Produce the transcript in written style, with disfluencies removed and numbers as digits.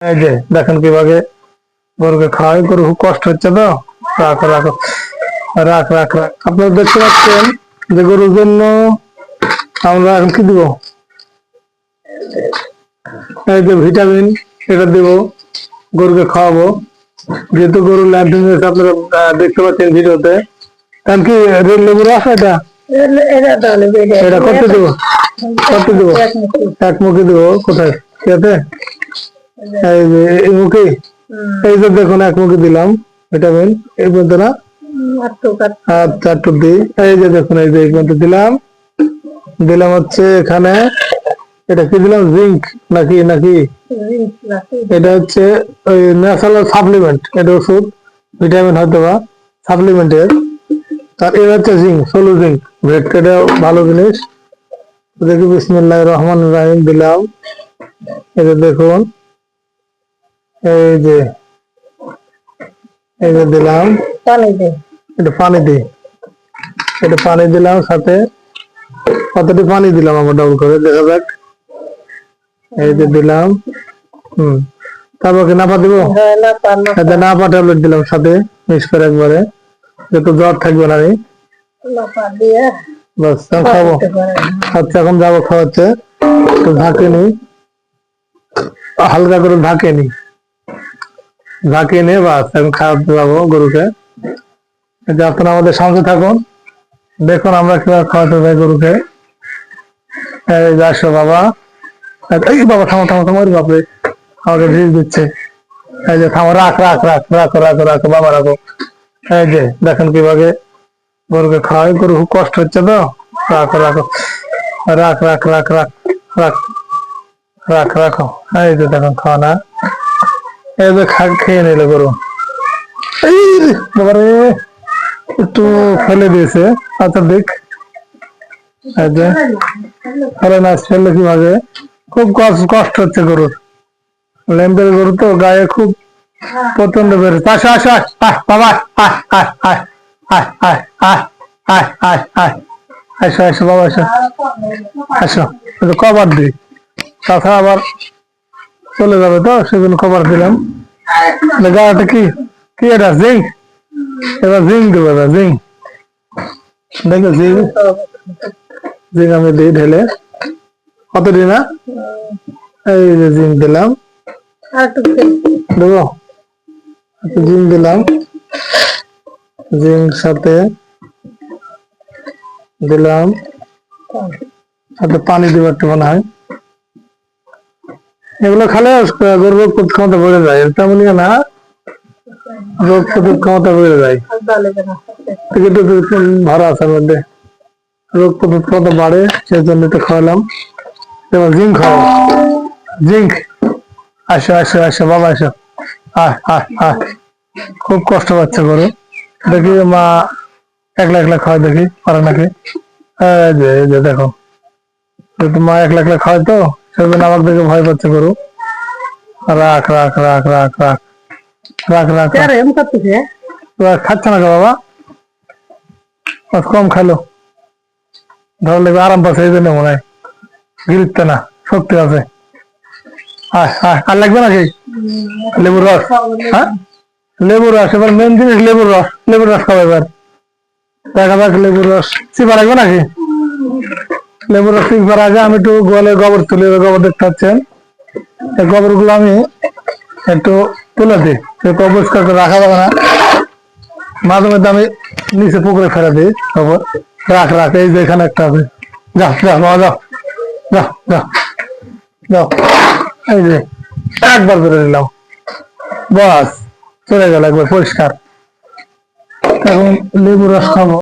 এই যে দেখেন কিভাবে গরুকে খাওয়াই, গরু খুব কষ্ট হচ্ছে তো। রাখো রাখো, রাখ রাখ রাখ। আপনারা দেখতে পাচ্ছেন যে গরুর জন্য আমরা এখন কি দিব, এই যে ভিটামিন, এটা দিব, গরুকে খাওয়াবো। যেহেতু গরুর ল্যান্ডিং আপনারা দেখতে পাচ্ছেন ভিডিওতে। কারণ কি রেল লেবুর আছে এটা, এটা করতে দেবো, করতে দেবো, এক মুখে দেবো। কোথায় খেতে, এই যে এই মুখে, এই যে দেখুন এক মুখে দিলাম ভিটামিন, এই পর্যন্ত না, আচ্ছা টুক দিই। এই যে দেখুন, এই যে এই পর্যন্ত দিলাম, দিলাম হচ্ছে এখানে, এটা কি দিলাম, জিঙ্ক নাকি নাকি এটা হচ্ছে ওই ন্যাচারাল সাপ্লিমেন্ট, এটা ওষুধ ভিটামিন হয়তো বা সাপ্লিমেন্টের। আর এটা হচ্ছে জিঙ্ক, সোলো জিঙ্ক ভেট, এটা ভালো জিনিস। দেখি বিসমিল্লাহির রহমানির রহিম দিলাম, এই যে দেখুন, এই যে এই যে দিলাম, এটা পানি দিই, এটা পানি দিলাম সাথে, কতটি পানি দিলাম আমার ডাবল করে দেখা যাক। এই যে দিলাম, তারপর কি নাপা দিব, নাপা ট্যাবলেট দিলাম সাথে মিক্স করে একবারে, যাতে জ্বর থাকবে না। আমি বাস খাবো। আচ্ছা এখন যাবো খাওয়াচ্ছে, একটু ঢাকে নি, হালকা করে ঢাকে নি, ঢাকে নিয়ে বাস এখন খাওয়াতে যাবো গরুকে। আপনারা আমাদের সঙ্গে থাকুন, দেখুন আমরা কিভাবে খাওয়াতে যাই গরুকে। এই যে আসো বাবা, এই বাবা থামো থামো থামো, বাপরে আমাকে ভিজ দিচ্ছে। এই যে থামো, রাখ রাখ রাখ, রাখো রাখো রাখো বাবা রাখো। এই যে দেখেন কিভাবে গরুকে খাওয়াই, গরু খুব কষ্ট হচ্ছে তো। রাখো রাখো, রাখ রাখ রাখ রাখ রাখ রাখ রাখো। এই যে দেখুন খাওয়ানা, এই যে খেয়ে নিল গরু। এই বাবারে একটু ফেলে দিয়েছে, আচ্ছা দেখ, এই যে ফেলে না, ফেললে কিভাবে, খুব কষ্ট হচ্ছে গরুর, ল্যাম্বের গরু তো, গায়ে খুব প্রচন্ড বেড়েছে। আসো আসো বাবা, আসো আসো বাবা, আসো আসো, কভার দিই, তাছাড়া আবার চলে যাবে তো, সেজন্য কভার দিলাম। গাড়িটা কি কি এটা জিঙ্ক, এবার জিঙ্ক দেবো, এবার জিঙ্ক দেখো, জিঙ্ক জিঙ্ক আমি দিই ঢেলে, কত দিই না, এই যে জিঙ্ক দিলাম, দেবো জিঙ্ক দিলাম, জিঙ্ক সাথে দিলাম, সাথে পানি দিব একটু মনে হয়। এগুলো খালে গরুর রোগ প্রতিরোধ ক্ষমতা বেড়ে যায়, তেমনই না, রোগ প্রতিরোধ ক্ষমতা বেড়ে যায়, ভরা আছে মধ্যে, রোগ প্রতিরোধ ক্ষমতা বাড়ে, সেই জন্য তো খাওয়ালাম। এবার জিঙ্ক খাও, জিঙ্ক, আসো আসো আসো বাবা আসো, খুব কষ্ট পাচ্ছে গরু, দেখি মা একলা একলা খাওয়াই, দেখি পারে নাকি। এই যে দেখো, মা একলা একলা খাওয়াই তো, সেজন্য আমার দেখে ভয় পাচ্ছে গরু। রাখ রাখ রাখ রাখ রাখ রাখ রাখ, খাচ্ছে না বাবা, কম খালো, ধরলে আরাম পাচ্ছে, এই জন্য মনে হয় গিরতে না, শক্তি আছে। আর লাগবে নাকি লেবুর রস, হ্যাঁ লেবুর রস, এবার মেন জিনিস লেবুর রস, লেবুর রস খাবে এবার, দেখা যাক লেবুর রস চিপা রাখবে নাকি। লেবুর রস চিপার আগে আমি একটু গোয়ালের গোবর তুলি, গোবর দেখতে পাচ্ছেন, এই গোবর গুলো আমি একটু তুলে দিই, পরিষ্কার করে রাখা যাবে না, মাঝে মধ্যে আমি নিচে পুকুরে ফেলে দিই গোবর। রাখ রাখ, এই যে এখানে একটা আছে, যাও যাও বাবা যাও যাও যাও যাও, এই যে একবার করে দিলাম, বাস চলে গেল একবার পরিষ্কার। এখন লেবু রস খাবো।